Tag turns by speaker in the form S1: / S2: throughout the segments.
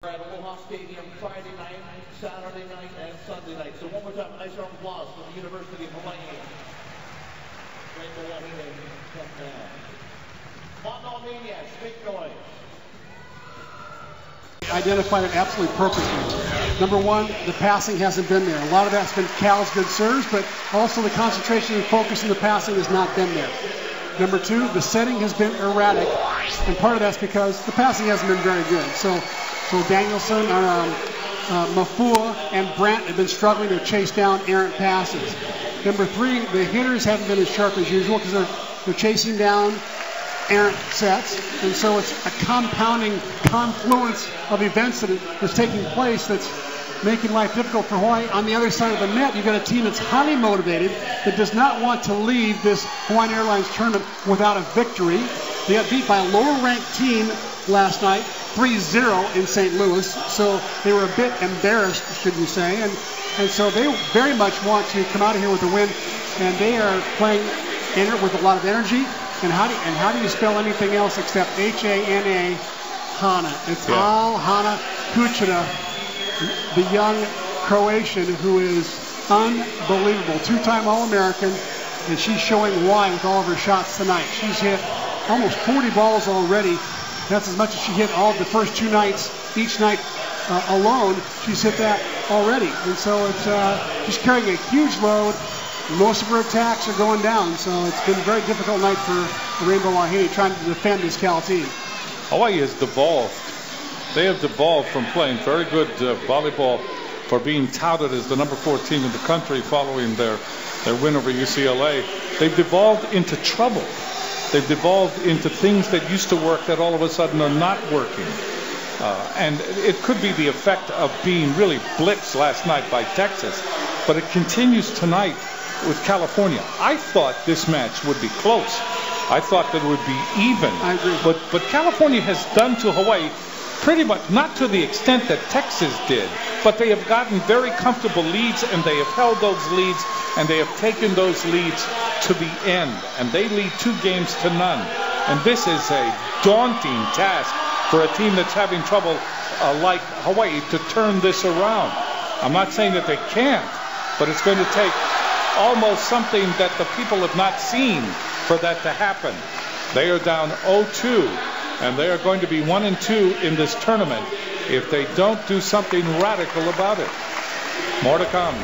S1: At Aloha Stadium Friday night, Saturday night, and Sunday night. So one more time, nice round of applause for the University of Hawaii. Rainbow Wahine, Mono Maniacs, make noise.
S2: Identified it absolutely perfectly. Number one, the passing hasn't been there. A lot of that's been Cal's good serves, but also the concentration and focus in the passing has not been there. Number two, the setting has been erratic, and part of that's because the passing hasn't been very good. So Danielson, Mafua, and Brandt have been struggling to chase down errant passes. Number three, the hitters haven't been as sharp as usual because they're chasing down errant sets, and so it's a compounding confluence of events that is taking place that's making life difficult for Hawaii. On the other side of the net, you've got a team that's highly motivated, that does not want to leave this Hawaiian Airlines tournament without a victory. They got beat by a lower-ranked team last night, 3-0 in St. Louis, so they were a bit embarrassed, should we say, and so they very much want to come out of here with a win, and they are playing in it with a lot of energy. And how do you spell anything else except H-A-N-A, Hana? It's Al Hana Kuchina, the young Croatian who is unbelievable. Two-time All-American, and she's showing why with all of her shots tonight. She's hit almost 40 balls already. That's as much as she hit all the first two nights, each night alone. She's hit that already. And so it's she's carrying a huge load. Most of her attacks are going down, so it's been a very difficult night for the Rainbow Wahine trying to defend this Cal team.
S3: Hawaii has devolved. They have devolved from playing very good volleyball for being touted as the number 4 team in the country following their win over UCLA. They've devolved into trouble. They've devolved into things that used to work that all of a sudden are not working. And it could be the effect of being really blitzed last night by Texas, but it continues tonight with California. I thought this match would be close. I thought that it would be even.
S2: I agree.
S3: But California has done to Hawaii pretty much, not to the extent that Texas did, but they have gotten very comfortable leads, and they have held those leads, and they have taken those leads to the end. And they lead 2 games to none. And this is a daunting task for a team that's having trouble like Hawaii to turn this around. I'm not saying that they can't, but it's going to take almost something that the people have not seen for that to happen. They are down 0-2, and they are going to be 1-2 in this tournament if they don't do something radical about it. More to come.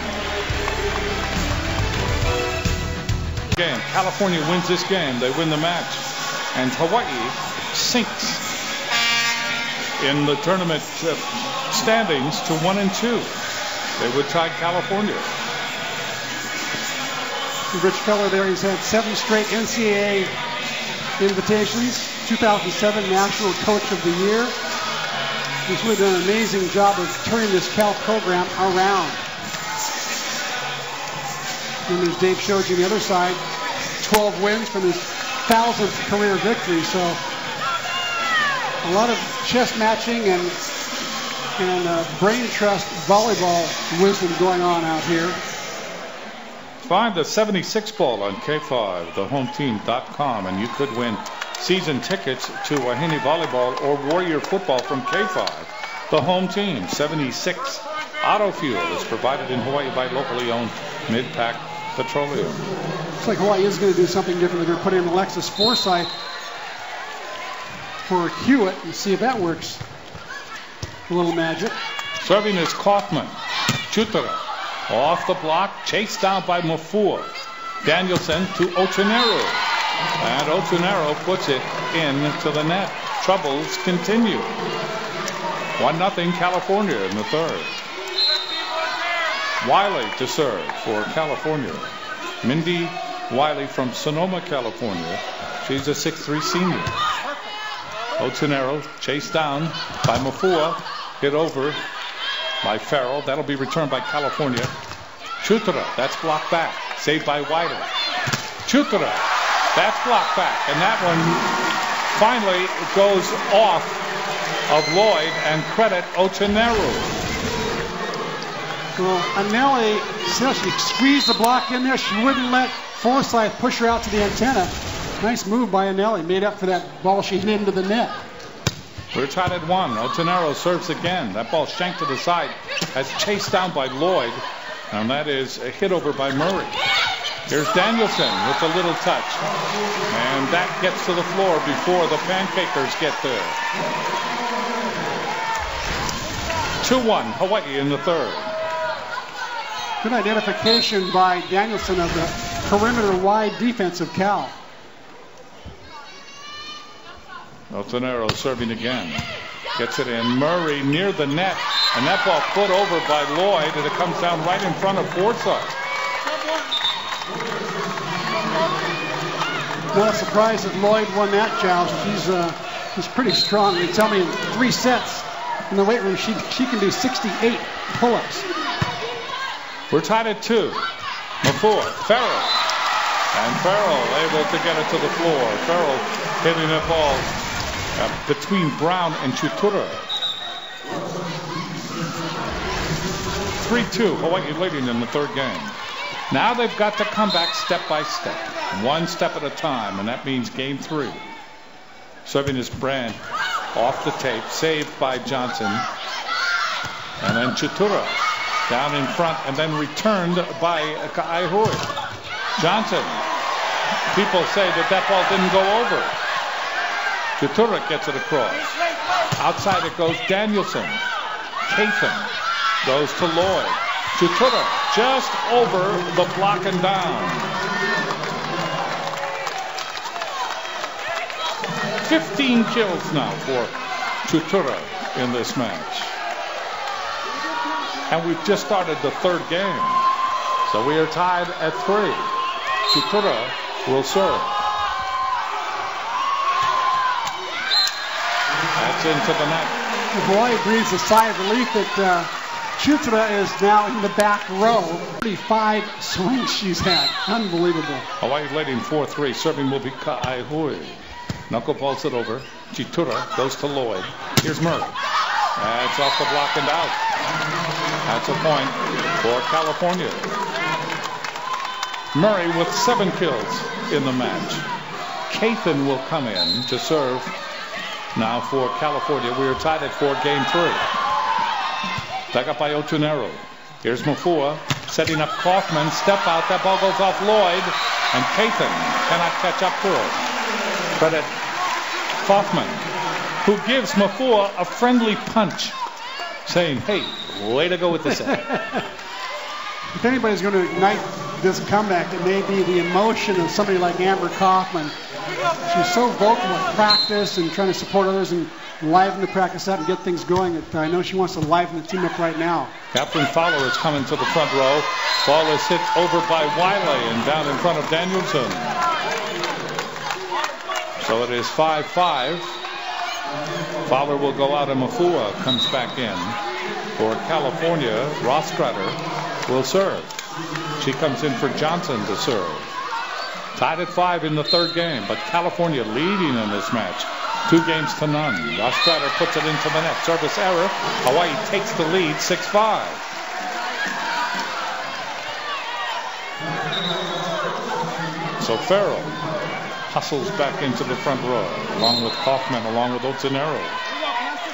S3: Game. California wins this game. They win the match. And Hawaii sinks in the tournament standings to 1-2. They would tie California.
S2: Rich Keller there, he's had 7 straight NCAA invitations, 2007 National Coach of the Year. He's really done an amazing job of turning this Cal program around. And as Dave showed you on the other side, 12 wins from his 1,000th career victory. So a lot of chess matching and brain trust volleyball wisdom going on out here.
S3: Find the 76 ball on K5, thehometeam.com, and you could win season tickets to Wahine Volleyball or Warrior Football from K5. The home team, 76 auto fuel is provided in Hawaii by locally owned Mid-Pac Petroleum.
S2: Looks like Hawaii is going to do something different. They're going to put in Alexis Forsyth for Hewitt and see if that works. A little magic.
S3: Serving is Kaufman. Chutara. Off the block, chased down by Mafua. Danielson to Ochenero. And Ochenero puts it into the net. Troubles continue. 1-0 California in the third. Wiley to serve for California. Mindy Wiley from Sonoma, California. She's a 6'3" senior. Ochenero chased down by Mafua. Hit over by Farrell. That'll be returned by California. Chutara, that's blocked back. Saved by Wiley. Chutara, that's blocked back. And that one finally goes off of Lloyd, and credit Ochenero.
S2: Well, Anelli, she squeezed the block in there. She wouldn't let Forsyth push her out to the antenna. Nice move by Anelli. Made up for that ball she hit into the net.
S3: We're tied at 1. Otonero serves again. That ball shanked to the side. That's chased down by Lloyd. And that is a hit over by Murray. Here's Danielson with a little touch. And that gets to the floor before the Pancakers get there. 2-1 Hawaii in the third.
S2: Good identification by Danielson of the perimeter wide defense of Cal.
S3: Otonero serving again. Gets it in. Murray near the net. And that ball put over by Lloyd. And it comes down right in front of Forsythe.
S2: Not surprised that Lloyd won that challenge. He's pretty strong. They tell me in 3 sets in the weight room she can do 68 pull-ups.
S3: We're tied at 2. Before Farrell. And Farrell able to get it to the floor. Farrell hitting that ball between Brown and Chutura. 3-2 Hawaii leading in the third game. Now they've got to come back step by step. 1 step at a time, and that means game 3. Serving is Brand off the tape, saved by Johnson. And then Chutura down in front, and then returned by Ka'aihui. Johnson. People say that ball didn't go over. Chutura gets it across. Outside it goes Danielson. Cathan goes to Lloyd. Chutura just over the block and down. 15 kills now for Chutura in this match. And we've just started the third game. So we are tied at 3. Chutura will serve. That's into the net.
S2: Hawaii breathes a sigh of relief that Chutura is now in the back row. 35 swings she's had. Unbelievable.
S3: Hawaii leading 4-3. Serving will be Ka'aihui. Knuckleballs it over. Chutura goes to Lloyd. Here's Murray. That's off the block and out. That's a point for California. Murray with 7 kills in the match. Cathan will come in to serve now for California. We are tied at 4, game 3. Dug up by Otonero. Here's Mafua setting up Kaufman. Step out. That ball goes off Lloyd. And Cathan cannot catch up to it. Credit Kaufman, who gives Mafua a friendly punch, saying, hey, way to go with this end.
S2: If anybody's going to ignite this comeback, it may be the emotion of somebody like Amber Kaufman. She's so vocal at practice and trying to support others and liven the practice up and get things going that I know she wants to liven the team up right now.
S3: Captain Fowler is coming to the front row. Ball is hit over by Wiley and down in front of Danielson. So it is 5-5. Fowler will go out and Mafua comes back in. For California, Rostratter will serve. She comes in for Johnson to serve. Tied at 5 in the third game, but California leading in this match. 2-0. Rostratter puts it into the net. Service error. Hawaii takes the lead 6-5. So Farrell hustles back into the front row, along with Kaufman, along with Otonero.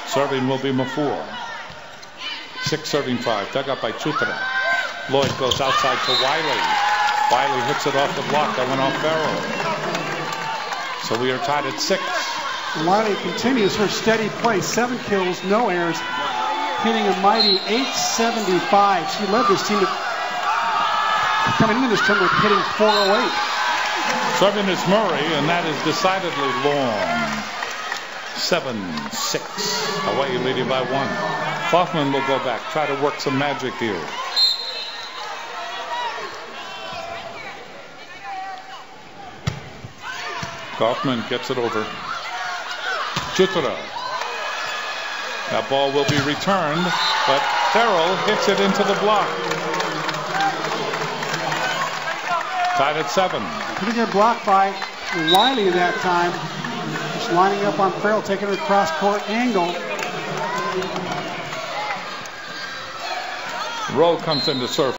S3: Serving will be Mafua. 6 serving 5, dug up by Chutra. Lloyd goes outside to Wiley. Wiley hits it off the block. That went off Farrell. So we are tied at 6.
S2: Wiley continues her steady play. 7 kills, no errors, hitting a mighty .875. She led this team coming into this tournament hitting .408.
S3: Serving is Murray, and that is decidedly long. 7-6. Hawaii leading by 1. Kaufman will go back, try to work some magic here. Kaufman gets it over. Chutura. That ball will be returned, but Farrell hits it into the block. Tied at 7.
S2: Pretty good block by Wiley that time. Just lining up on Farrell, taking her cross court angle.
S3: Rowe comes in to serve.